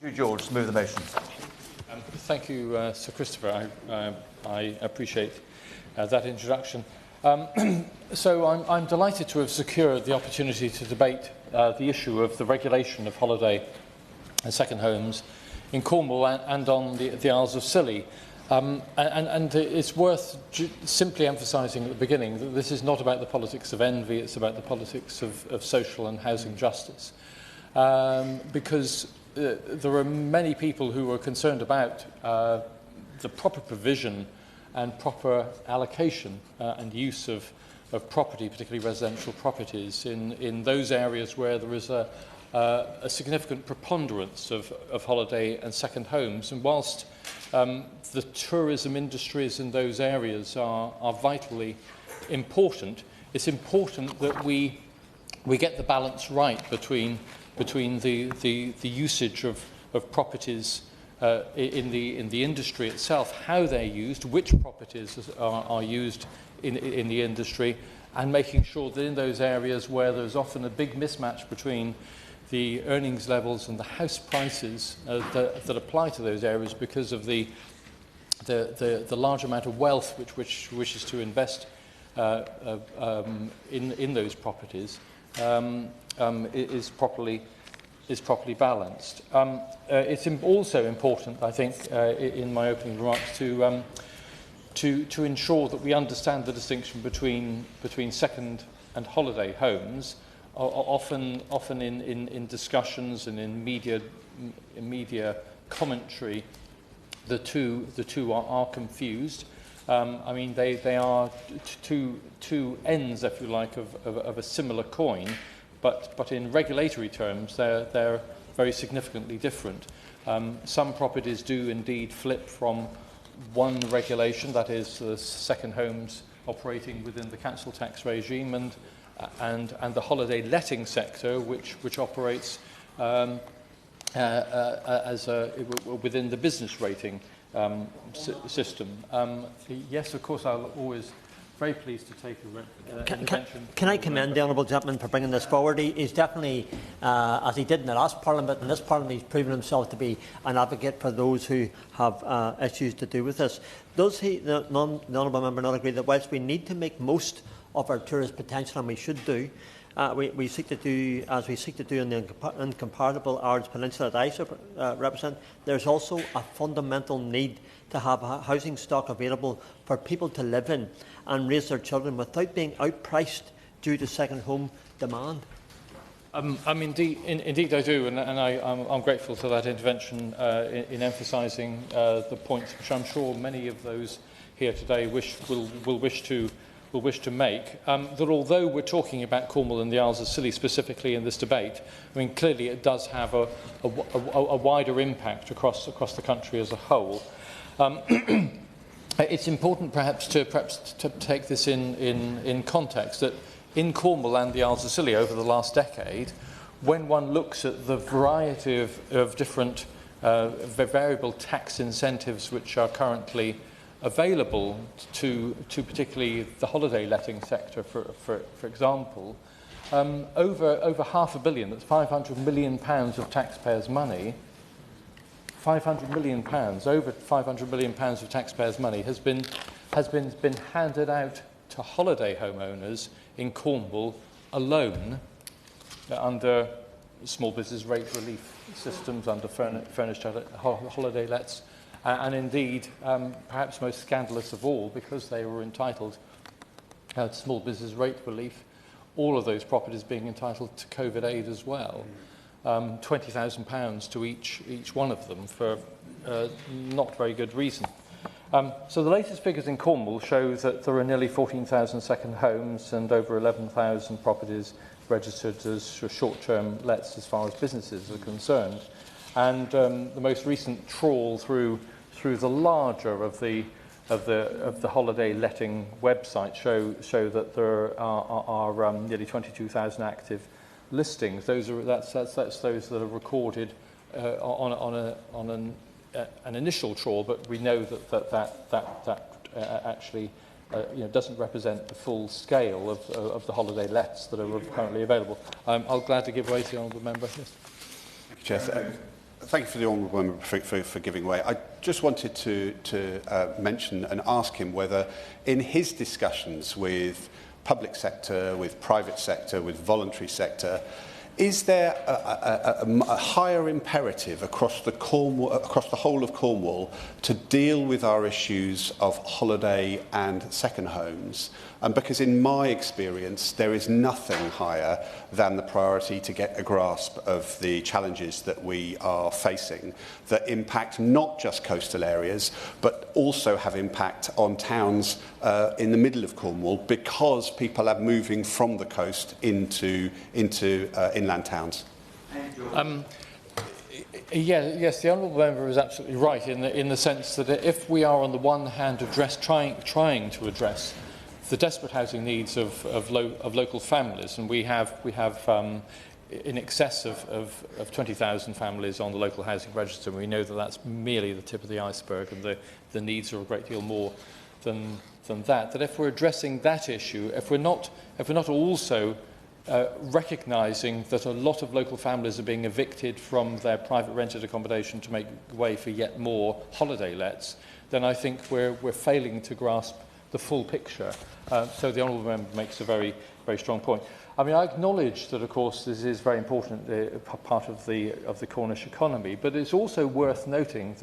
George, to move the motion. Thank you, Sir Christopher. I appreciate that introduction. So I'm delighted to have secured the opportunity to debate the issue of the regulation of holiday and second homes in Cornwall and on the Isles of Scilly. And it's worth simply emphasising at the beginning that this is not about the politics of envy, it's about the politics of social and housing justice. Because there are many people who are concerned about the proper provision and proper allocation and use of property, particularly residential properties, in those areas where there is a significant preponderance of holiday and second homes. And whilst the tourism industries in those areas are vitally important, it's important that we get the balance right between the usage of properties in the industry itself, how they're used, which properties are used in the industry, and making sure that in those areas where there's often a big mismatch between the earnings levels and the house prices that apply to those areas because of the large amount of wealth which wishes to invest in those properties, is properly balanced. It's also important, I think, in my opening remarks, to ensure that we understand the distinction between second and holiday homes. Often in discussions and in media commentary, the two are confused. I mean, they are two ends, if you like, of a similar coin, but in regulatory terms, they're very significantly different. Some properties do indeed flip from one regulation, that is, the second homes operating within the council tax regime, and the holiday letting sector, which operates within the business rating system. Yes, of course, I'll always very pleased to take a intervention. Can I commend the honourable gentleman for bringing this forward? He's definitely, as he did in the last Parliament, in this Parliament he's proven himself to be an advocate for those who have issues to do with this. Does the honourable member not agree that whilst we need to make most of our tourist potential, and we should do, we seek to do, as we seek to do in the incomparable Ards Peninsula that I represent, there's also a fundamental need to have a housing stock available for people to live in and raise their children without being outpriced due to second home demand. Indeed I do, and I'm grateful for that intervention in emphasising the points which I'm sure many of those here today will wish to make. That although we're talking about Cornwall and the Isles of Scilly specifically in this debate, I mean, clearly it does have a wider impact across the country as a whole. It's important perhaps to take this in context, that in Cornwall and the Isles of Scilly over the last decade, when one looks at the variety of different variable tax incentives which are currently available to particularly the holiday letting sector, for example, over £500 million, that's £500 million of taxpayers' money, £500 million, over £500 million of taxpayers' money has been handed out to holiday homeowners in Cornwall alone, under small business rate relief systems, under furnished holiday lets, and indeed, perhaps most scandalous of all, because they were entitled to small business rate relief, all of those properties being entitled to COVID aid as well. £20,000 to each one of them for not very good reason. So the latest figures in Cornwall show that there are nearly 14,000 second homes and over 11,000 properties registered as short-term lets as far as businesses are concerned. And the most recent trawl through the larger of the holiday letting website show that there are nearly 22,000 active listings. That's those that are recorded on an initial trawl, but we know that actually doesn't represent the full scale of the holiday lets that are currently available. I'll gladly give way to the honourable member. Yes. Chair. Thank you for the honourable member for giving way. I just wanted to mention and ask him whether in his discussions with public sector, with private sector, with voluntary sector, is there a higher imperative across the whole of Cornwall to deal with our issues of holiday and second homes? Because in my experience, there is nothing higher than the priority to get a grasp of the challenges that we are facing that impact not just coastal areas, but also have impact on towns in the middle of Cornwall, because people are moving from the coast into inland towns. Yes, the honourable member is absolutely right in the sense that if we are on the one hand trying to address the desperate housing needs of local families, and we have in excess of 20,000 families on the local housing register, and we know that that's merely the tip of the iceberg, and the needs are a great deal more than that. That if we're addressing that issue, if we're not also recognising that a lot of local families are being evicted from their private rented accommodation to make way for yet more holiday lets, then I think we're failing to grasp the full picture. So the honourable member makes a very, very strong point. I mean, I acknowledge that, of course, this is very important part of the Cornish economy, but it's also worth noting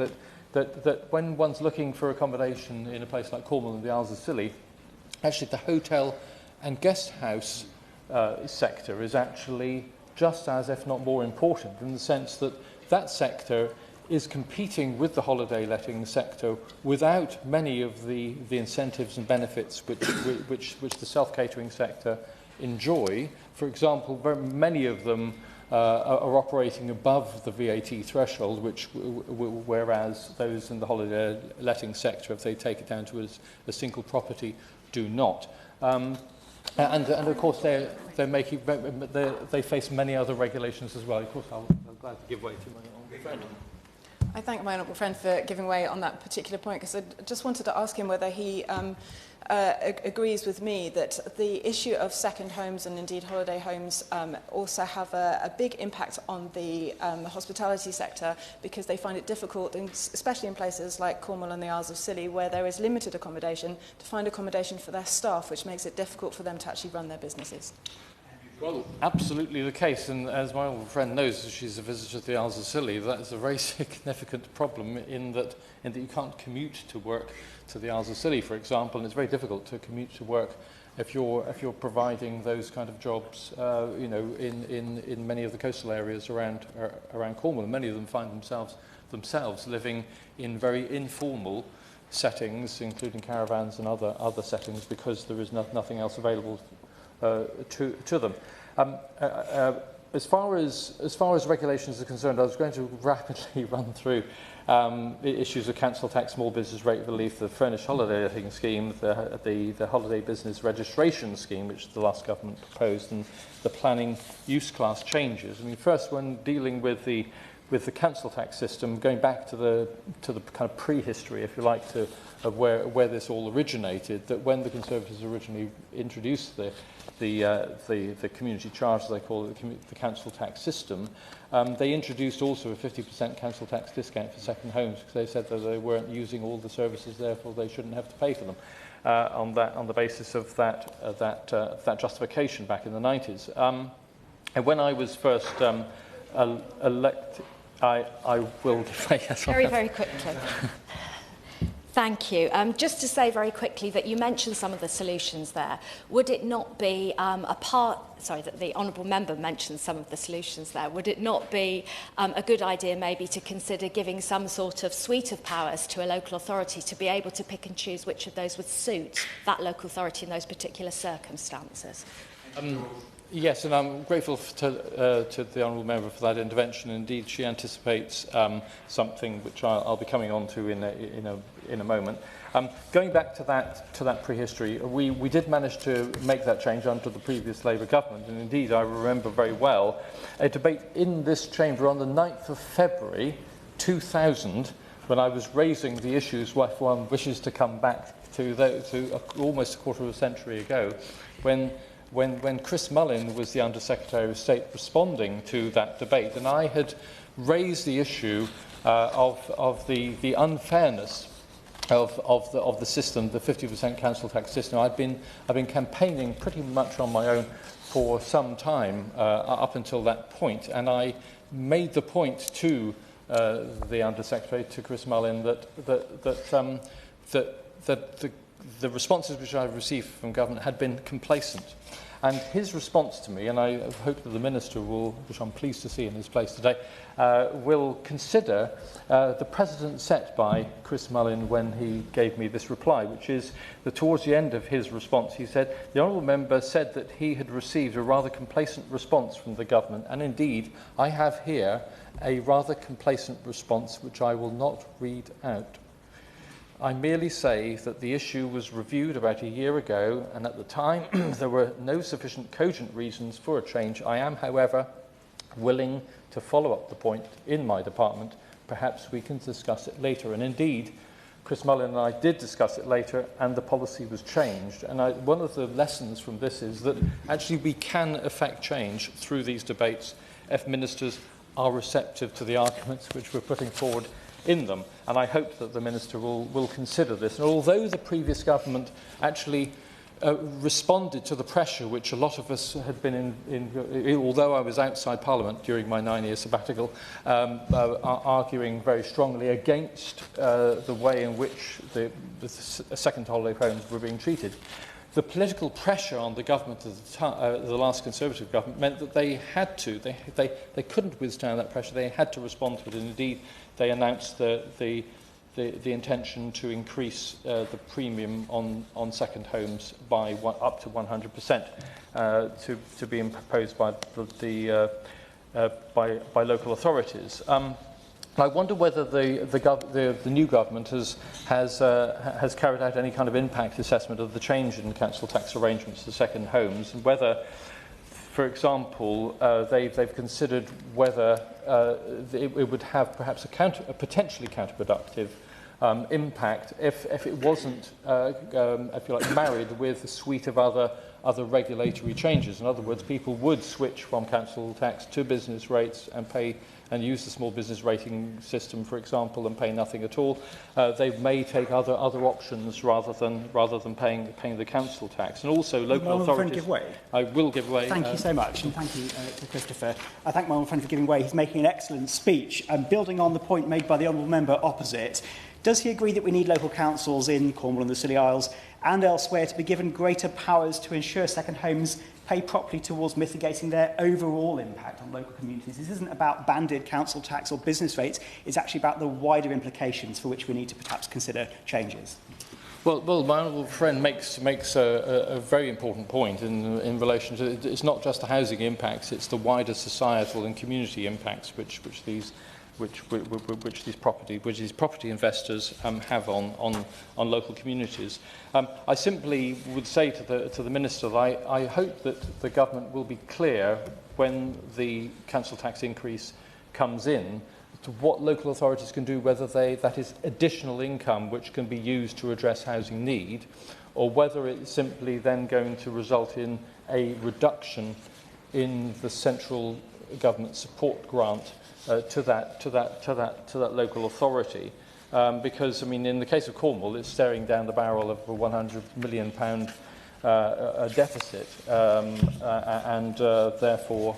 that when one's looking for accommodation in a place like Cornwall and the Isles of Scilly, actually the hotel and guest house sector is actually just as, if not more important, in the sense that that sector is competing with the holiday letting sector without many of the incentives and benefits which the self-catering sector enjoy. For example, very many of them are operating above the VAT threshold, whereas those in the holiday letting sector, if they take it down to a single property, do not. And of course, they face many other regulations as well. Of course, I'm glad to give way to my honourable friend. I thank my honourable friend for giving way on that particular point, because I just wanted to ask him whether he agrees with me that the issue of second homes and indeed holiday homes also have a big impact on the hospitality sector, because they find it difficult, especially in places like Cornwall and the Isles of Scilly, where there is limited accommodation, to find accommodation for their staff, which makes it difficult for them to actually run their businesses. Well, absolutely the case, and as my old friend knows, she's a visitor to the Isles of Scilly, that is a very significant problem in that you can't commute to work to the Isles of Scilly, for example, and it's very difficult to commute to work if you're providing those kind of jobs, in many of the coastal areas around Cornwall. And many of them find themselves living in very informal settings, including caravans and other settings, because there is nothing else available to them. As far as regulations are concerned, I was going to rapidly run through issues of council tax, small business rate relief, the furnished holiday letting scheme, the holiday business registration scheme, which the last government proposed, and the planning use class changes. I mean, first, when dealing with the council tax system, going back to the kind of prehistory, if you like, of where this all originated, that when the Conservatives originally introduced the community charge, as they call it, the council tax system, they introduced also a 50% council tax discount for second homes, because they said that they weren't using all the services, therefore they shouldn't have to pay for them. On the basis of that justification back in the 90s. And when I was first elected, I will defray. Very quickly. Thank you. Just to say very quickly that you mentioned some of the solutions there. Would it not be that the honourable member mentioned some of the solutions there. Would it not be a good idea maybe to consider giving some sort of suite of powers to a local authority to be able to pick and choose which of those would suit that local authority in those particular circumstances? Yes, and I'm grateful to the honourable member for that intervention. Indeed, she anticipates something which I'll be coming on to in a moment. Going back to that prehistory, we did manage to make that change under the previous Labour government, and indeed I remember very well a debate in this chamber on the 9th of February 2000, when I was raising the issues if one wishes to come back to almost a quarter of a century ago, when Chris Mullin was the Under-Secretary of State responding to that debate, and I had raised the issue of the unfairness of the system, the 50% council tax system. I've been campaigning pretty much on my own for some time up until that point, and I made the point to the Undersecretary, to Chris Mullin, that the responses which I've received from government had been complacent. And his response to me, and I hope that the Minister will, which I'm pleased to see in his place today, will consider the precedent set by Chris Mullin when he gave me this reply, which is that towards the end of his response, he said, the Honourable Member said that he had received a rather complacent response from the government, and indeed, I have here a rather complacent response which I will not read out. I merely say that the issue was reviewed about a year ago, and at the time there were no sufficient cogent reasons for a change. I am, however, willing to follow up the point in my department. Perhaps we can discuss it later. And indeed, Chris Mullin and I did discuss it later, and the policy was changed. And one of the lessons from this is that actually we can effect change through these debates if ministers are receptive to the arguments which we're putting forward in them, and I hope that the Minister will consider this. And although the previous government actually responded to the pressure which a lot of us had been although I was outside Parliament during my 9-year sabbatical, arguing very strongly against the way in which the second holiday homes were being treated, the political pressure on the government at the time, the last Conservative government, meant that they had to, they couldn't withstand that pressure, they had to respond to it, and indeed they announced the intention to increase the premium on second homes by up to 100% to be imposed by by local authorities. I wonder whether the new government has carried out any kind of impact assessment of the change in council tax arrangements for second homes, and whether, for example, they've considered whether it would have perhaps a potentially counterproductive impact if it wasn't, if you like, married with a suite of other regulatory changes. In other words, people would switch from council tax to business rates and pay and use the small business rating system, for example, and pay nothing at all. They may take other options rather than paying the council tax. And also local authorities. Give way. I will give way. Thank you so much, and thank you to Christopher. I thank my old friend for giving way. He's making an excellent speech, and building on the point made by the honourable member opposite. Does he agree that we need local councils in Cornwall and the Scilly Isles and elsewhere to be given greater powers to ensure second homes pay properly towards mitigating their overall impact on local communities? This isn't about banded council tax or business rates. It's actually about the wider implications for which we need to perhaps consider changes. Well, my honourable friend makes a very important point in relation to it's not just the housing impacts; it's the wider societal and community impacts which these property investors have on local communities. I simply would say to the Minister that I hope that the government will be clear when the council tax increase comes in to what local authorities can do, whether that is additional income which can be used to address housing need, or whether it's simply then going to result in a reduction in the central government support grant to that local authority, because I mean, in the case of Cornwall, it's staring down the barrel of a £100 million deficit, and therefore,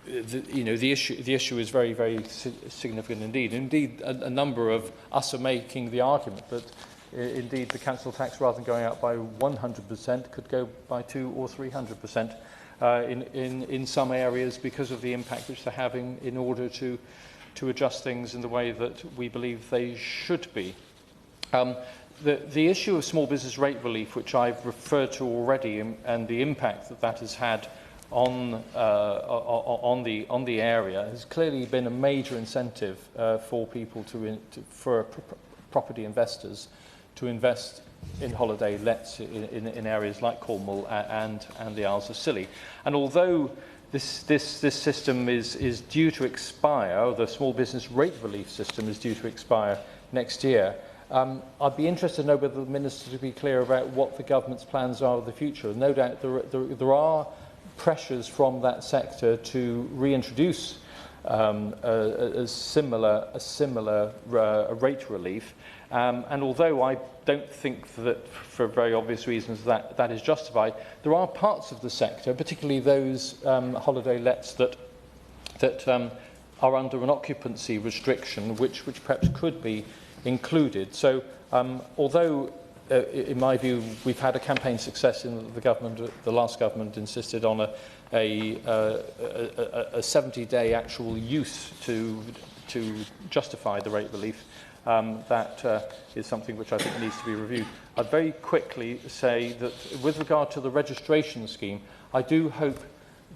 the issue is very, very significant indeed. Indeed, a number of us are making the argument that indeed the council tax, rather than going up by 100%, could go by 200 or 300%. In some areas because of the impact which they're having in order to adjust things in the way that we believe they should be. The issue of small business rate relief, which I've referred to already, and the impact that has had on the area, has clearly been a major incentive for people for property investors to invest in holiday lets in areas like Cornwall and the Isles of Scilly. And although this system is due to expire, the small business rate relief system is due to expire next year, I'd be interested to know whether the Minister to be clear about what the government's plans are of the future. No doubt there are pressures from that sector to reintroduce a similar rate relief. And although I don't think that, for very obvious reasons, that is justified, there are parts of the sector, particularly those holiday lets that are under an occupancy restriction, which perhaps could be included. So although in my view, we've had a campaign success in the government. The last government insisted on a 70-day actual use to justify the rate relief. That is something which I think needs to be reviewed. I'd very quickly say that with regard to the registration scheme, I do hope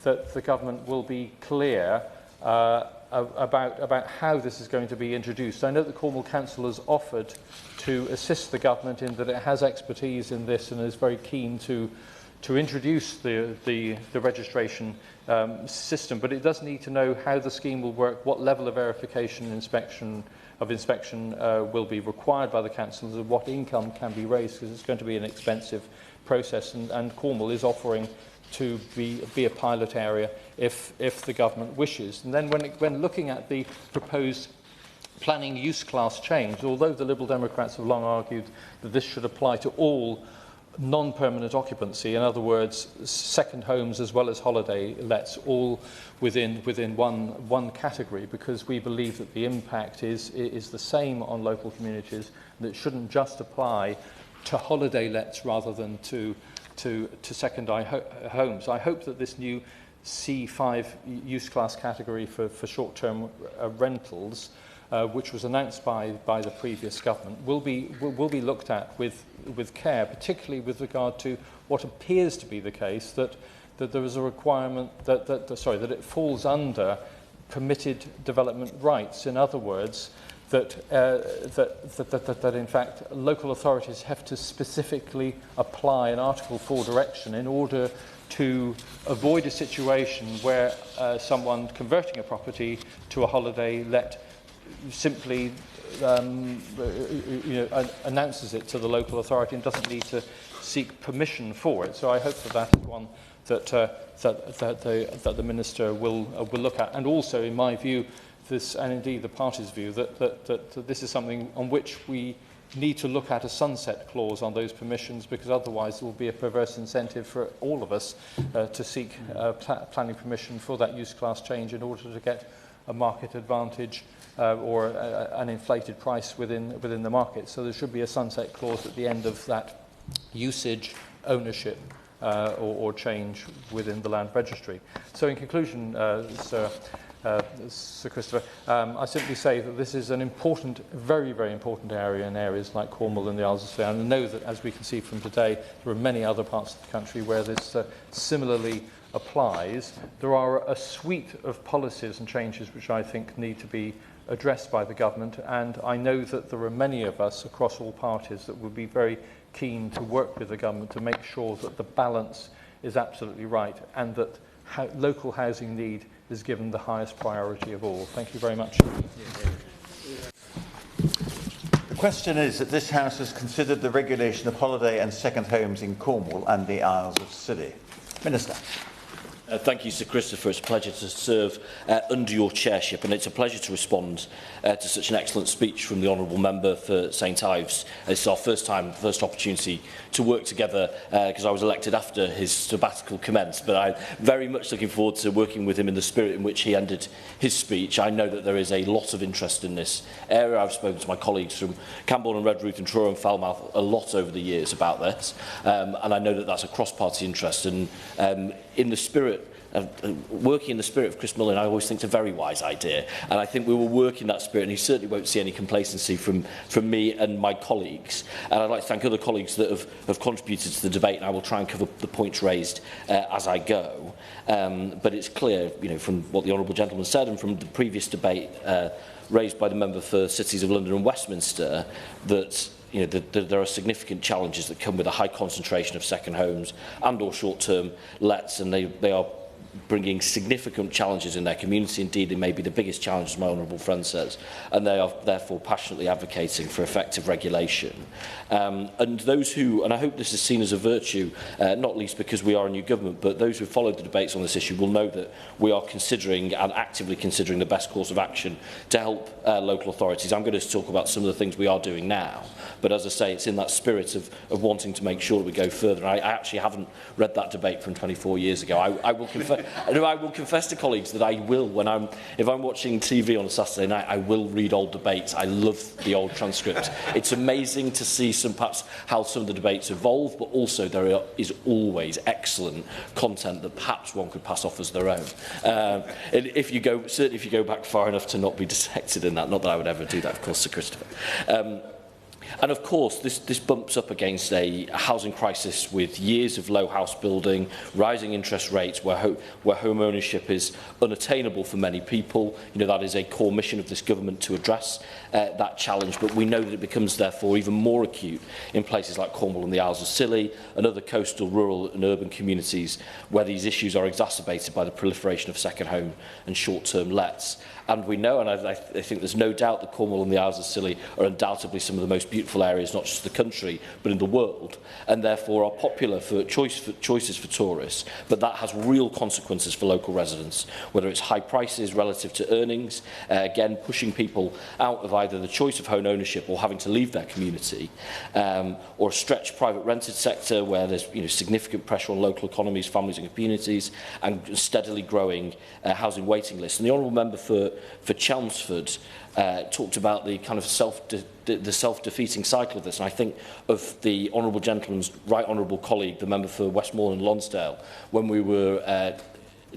that the government will be clear about how this is going to be introduced. I know the Cornwall Council has offered to assist the government in that it has expertise in this and is very keen to introduce the registration system, but it does need to know how the scheme will work, what level of verification and inspection will be required by the councils, and what income can be raised, because it's going to be an expensive process, and Cornwall is offering to be a pilot area if the government wishes. And then when looking at the proposed planning use class change, although the Liberal Democrats have long argued that this should apply to all non-permanent occupancy, in other words, second homes as well as holiday lets, all within one category, because we believe that the impact is the same on local communities, and it shouldn't just apply to holiday lets rather than to secondary homes. I hope that this new C5 use class category for short-term rentals, which was announced by the previous government, will be looked at with care, particularly with regard to what appears to be the case, that there is a requirement that it falls under permitted development rights. In other words, that in fact local authorities have to specifically apply an Article 4 direction in order to avoid a situation where someone converting a property to a holiday let simply announces it to the local authority and doesn't need to seek permission for it. So I hope that is one that the Minister will look at. And also, in my view, this, and indeed the party's view, that this is something on which we need to look at a sunset clause on those permissions, because otherwise there will be a perverse incentive for all of us to seek planning permission for that use class change in order to get a market advantage or an inflated price within the market. So there should be a sunset clause at the end of that usage, ownership or change within the land registry. So in conclusion, Sir Christopher, I simply say that this is an important, very, very important area in areas like Cornwall and the Isles of Scilly. And I know that, as we can see from today, there are many other parts of the country where this similarly applies. There are a suite of policies and changes which I think need to be addressed by the government, and I know that there are many of us across all parties that would be very keen to work with the government to make sure that the balance is absolutely right and that local housing need is given the highest priority of all. Thank you very much. The question is that this House has considered the regulation of holiday and second homes in Cornwall and the Isles of Scilly. Minister. Thank you, Sir Christopher. It's a pleasure to serve under your chairship, and it's a pleasure to respond to such an excellent speech from the Honourable Member for St Ives. It's our first opportunity to work together, because I was elected after his sabbatical commenced, but I'm very much looking forward to working with him in the spirit in which he ended his speech. I know that there is a lot of interest in this area. I've spoken to my colleagues from Camborne and Redruth and Truro and Falmouth a lot over the years about this, and I know that that's a cross-party interest, and in the spirit working in the spirit of Chris Mullin, I always think it's a very wise idea, and I think we will work in that spirit, and he certainly won't see any complacency from me and my colleagues. And I'd like to thank other colleagues that have contributed to the debate, and I will try and cover the points raised as I go. But it's clear, from what the Honourable Gentleman said and from the previous debate raised by the member for Cities of London and Westminster, that there are significant challenges that come with a high concentration of second homes and or short-term lets, and they are bringing significant challenges in their community. Indeed, they may be the biggest challenge, as my honourable friend says, and they are therefore passionately advocating for effective regulation. And those who, and I hope this is seen as a virtue, not least because we are a new government, but those who have followed the debates on this issue will know that we are considering and actively considering the best course of action to help local authorities. I'm going to talk about some of the things we are doing now, but as I say, it's in that spirit of wanting to make sure that we go further. I actually haven't read that debate from 24 years ago. I will confess to colleagues that I will, if I'm watching TV on a Saturday night, I will read old debates. I love the old transcripts. It's amazing to see perhaps how some of the debates evolve, but also there is always excellent content that perhaps one could pass off as their own. Certainly if you go back far enough to not be detected in that. Not that I would ever do that, of course, Sir Christopher. And of course, this bumps up against a housing crisis with years of low house building, rising interest rates, where home ownership is unattainable for many people. You know, that is a core mission of this government to address that challenge. But we know that it becomes, therefore, even more acute in places like Cornwall and the Isles of Scilly and other coastal, rural and urban communities where these issues are exacerbated by the proliferation of second home and short-term lets. And we know, and I think there's no doubt that Cornwall and the Isles of Scilly are undoubtedly some of the most beautiful areas, not just the country, but in the world, and therefore are popular for choices for tourists. But that has real consequences for local residents, whether it's high prices relative to earnings, again, pushing people out of either the choice of home ownership or having to leave their community, or a stretched private rented sector where there's significant pressure on local economies, families and communities, and steadily growing housing waiting lists. And the Honourable Member for Chelmsford talked about the kind of self-defeating cycle of this, and I think of the Honourable Gentleman's right honourable colleague, the member for Westmoreland Lonsdale, when we were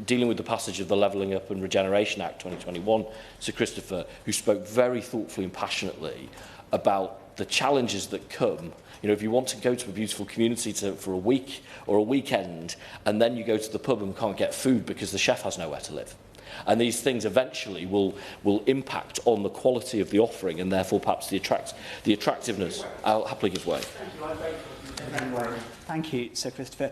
dealing with the passage of the Levelling Up and Regeneration Act 2021, Sir Christopher, who spoke very thoughtfully and passionately about the challenges that come. If you want to go to a beautiful community for a week or a weekend, and then you go to the pub and can't get food because the chef has nowhere to live. And these things eventually will impact on the quality of the offering and therefore perhaps the attractiveness. I'll happily give way. Thank you, Sir Christopher.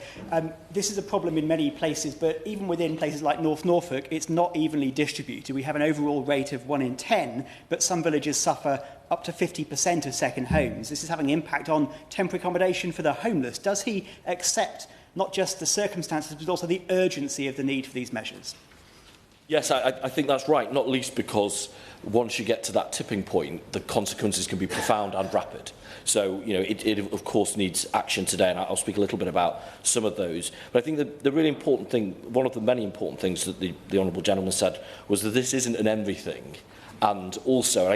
This is a problem in many places, but even within places like North Norfolk, it's not evenly distributed. We have an overall rate of 1 in 10, but some villages suffer up to 50% of second homes. This is having an impact on temporary accommodation for the homeless. Does he accept not just the circumstances, but also the urgency of the need for these measures? Yes, I think that's right, not least because once you get to that tipping point, the consequences can be profound and rapid. So, it of course needs action today, and I'll speak a little bit about some of those. But I think the really important thing, one of the many important things that the Honourable Gentleman said, was that this isn't an envy thing. And also,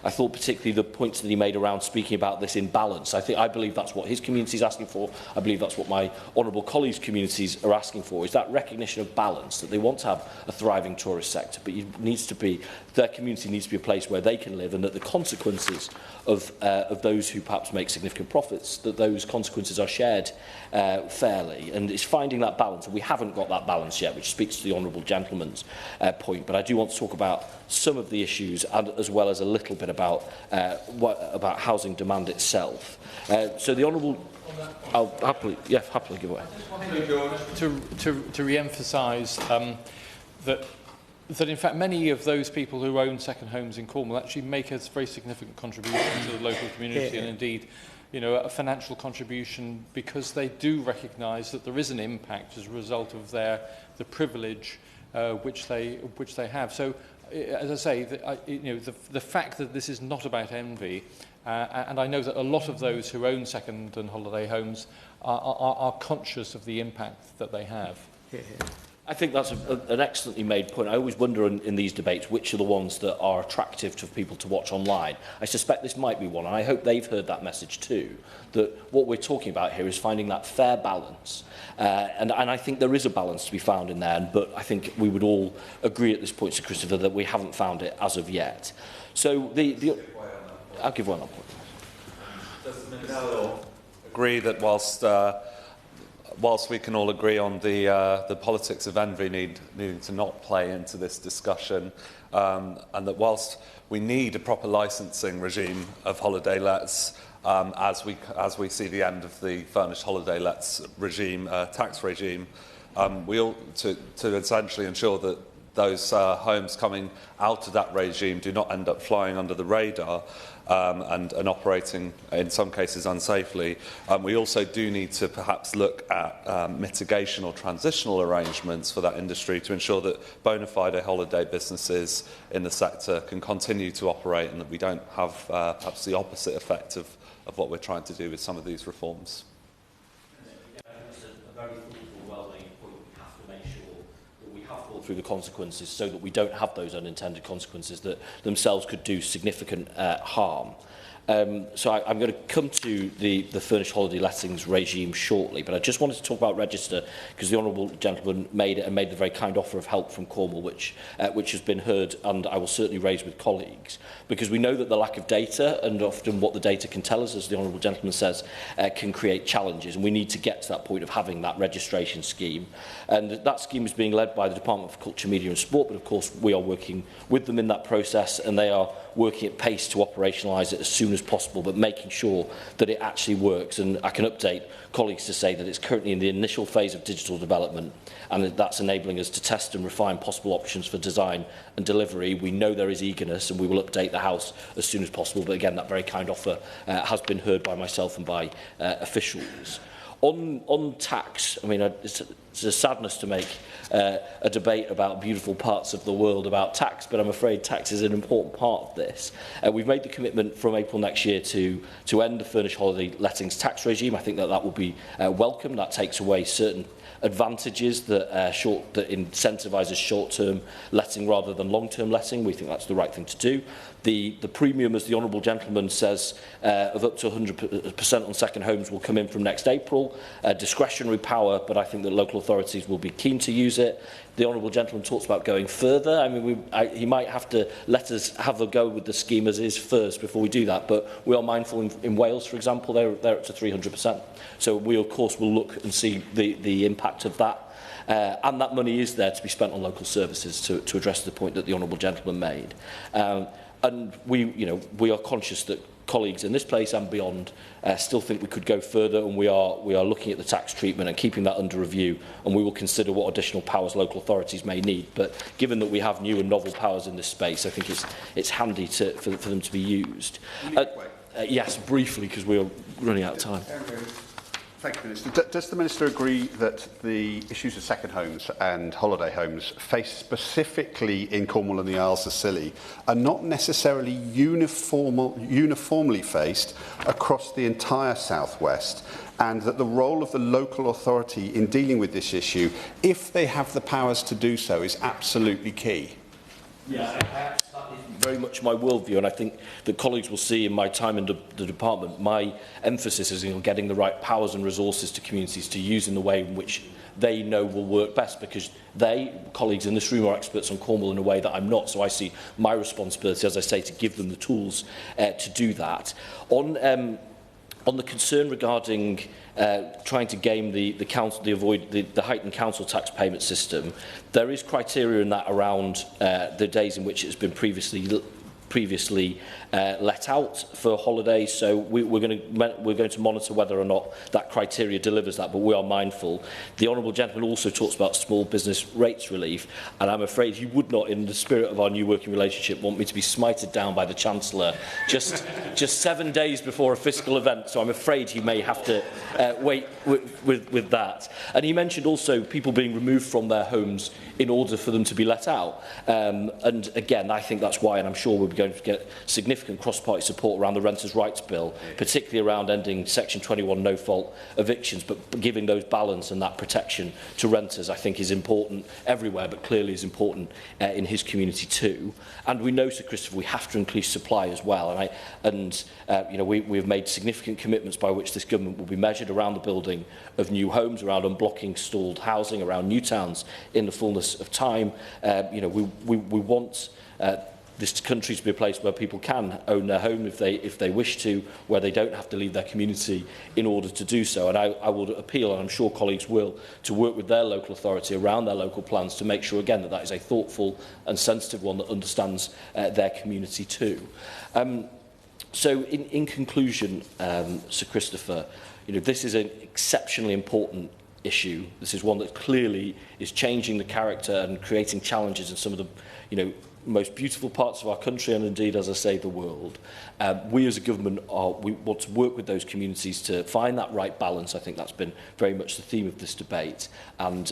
I thought particularly the points that he made around speaking about this in balance. I believe that's what his community is asking for. I believe that's what my honourable colleagues' communities are asking for, is that recognition of balance, that they want to have a thriving tourist sector, but their community needs to be a place where they can live, and that the consequences of those who perhaps make significant profits, that those consequences are shared fairly. And it's finding that balance, and we haven't got that balance yet, which speaks to the Honourable Gentleman's point. But I do want to talk about some of the issues, and as well as a little bit about housing demand itself. So the Honourable, I'll happily give way. To re-emphasise that in fact many of those people who own second homes in Cornwall actually make a very significant contribution to the local community, and indeed a financial contribution, because they do recognise that there is an impact as a result of the privilege which they have. So, as I say, the fact that this is not about envy, and I know that a lot of those who own second and holiday homes are conscious of the impact that they have. I think that's an excellently made point. I always wonder in these debates which are the ones that are attractive to people to watch online. I suspect this might be one, and I hope they've heard that message too, that what we're talking about here is finding that fair balance. And I think there is a balance to be found in there, but I think we would all agree at this point, Sir Christopher, that we haven't found it as of yet. So I'll give one up. Does the Minister agree that whilst we can all agree on the politics of envy needing to not play into this discussion, and that whilst we need a proper licensing regime of holiday lets, as we see the end of the furnished holiday lets regime, tax regime, we ought to essentially ensure that those homes coming out of that regime do not end up flying under the radar and operating, in some cases, unsafely. We also do need to perhaps look at mitigation or transitional arrangements for that industry to ensure that bona fide holiday businesses in the sector can continue to operate and that we don't have perhaps the opposite effect of what we're trying to do with some of these reforms. Through the consequences so that we don't have those unintended consequences that themselves could do significant harm. So I'm going to come to the furnished holiday lettings regime shortly, but I just wanted to talk about register because the honourable gentleman made the very kind offer of help from Cornwall, which has been heard and I will certainly raise with colleagues, because we know that the lack of data and often what the data can tell us, as the honourable gentleman says, can create challenges, and we need to get to that point of having that registration scheme. And that scheme is being led by the Department for Culture, Media and Sport, but of course we are working with them in that process, and they are working at pace to operationalise it as soon as possible, but making sure that it actually works. And I can update colleagues to say that it's currently in the initial phase of digital development, and that's enabling us to test and refine possible options for design and delivery. We know there is eagerness, and we will update the House as soon as possible. But again, that very kind offer has been heard by myself and by officials. On tax, I mean, it's a sadness to make a debate about beautiful parts of the world about tax, but I'm afraid tax is an important part of this. We've made the commitment from April next year to end the furnished holiday lettings tax regime. I think that will be welcome. That takes away certain advantages that incentivises short-term letting rather than long-term letting. We think that's the right thing to do. The premium, as the honourable gentleman says, of up to 100% on second homes will come in from next April. Discretionary power, but I think that local authorities will be keen to use it. The honourable gentleman talks about going further. I mean, he might have to let us have a go with the scheme as is first before we do that, but we are mindful in Wales, for example, they're up to 300%. So we, of course, will look and see the impact of that. And that money is there to be spent on local services to address the point that the honourable gentleman made. And we are conscious that colleagues in this place and beyond still think we could go further, and we are looking at the tax treatment and keeping that under review, and we will consider what additional powers local authorities may need. But given that we have new and novel powers in this space, I think it's handy for them to be used. Yes, briefly, because we are running out of time. Thank you, Minister. Does the Minister agree that the issues of second homes and holiday homes faced specifically in Cornwall and the Isles of Scilly are not necessarily uniformly faced across the entire South West, and that the role of the local authority in dealing with this issue, if they have the powers to do so, is absolutely key? Yeah, that is very much my worldview, and I think that colleagues will see in my time in the department, my emphasis is on getting the right powers and resources to communities to use in the way in which they know will work best, because colleagues in this room, are experts on Cornwall in a way that I'm not, so I see my responsibility, as I say, to give them the tools to do that. On the concern regarding trying to game the heightened council tax payment system, there is criteria in that around the days in which it has been previously let out for holidays. So we're going to monitor whether or not that criteria delivers that, but we are mindful. The honourable gentleman also talks about small business rates relief, and I'm afraid he would not, in the spirit of our new working relationship, want me to be smited down by the Chancellor just 7 days before a fiscal event, so I'm afraid he may have to wait with that. And he mentioned also people being removed from their homes in order for them to be let out. And again, I think that's why, and I'm sure we're going to get significant cross-party support around the Renters' Rights Bill, particularly around ending Section 21 no-fault evictions, but giving those balance and that protection to renters, I think, is important everywhere, but clearly is important in his community too. And we know, Sir Christopher, we have to increase supply as well. We have made significant commitments by which this government will be measured around the building of new homes, around unblocking stalled housing, around new towns in the fullness of time. We want this country to be a place where people can own their home if they wish to, where they don't have to leave their community in order to do so. And I would appeal, and I'm sure colleagues will, to work with their local authority around their local plans to make sure, again, that is a thoughtful and sensitive one that understands their community too. So in conclusion, Sir Christopher, this is an exceptionally important issue. This is one that clearly is changing the character and creating challenges in some of the, most beautiful parts of our country and indeed, as I say, the world. We as a government we want to work with those communities to find that right balance. I think that's been very much the theme of this debate. And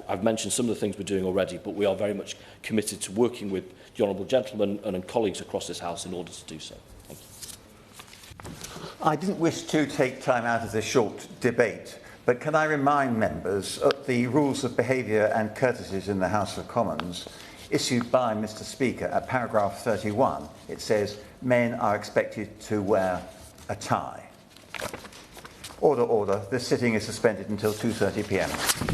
I've mentioned some of the things we're doing already, but we are very much committed to working with the honourable gentleman and colleagues across this House in order to do so. Thank you. I didn't wish to take time out of this short debate, but can I remind members of the rules of behaviour and courtesies in the House of Commons issued by Mr. Speaker at paragraph 31. It says, men are expected to wear a tie. Order, order. This sitting is suspended until 2:30 p.m.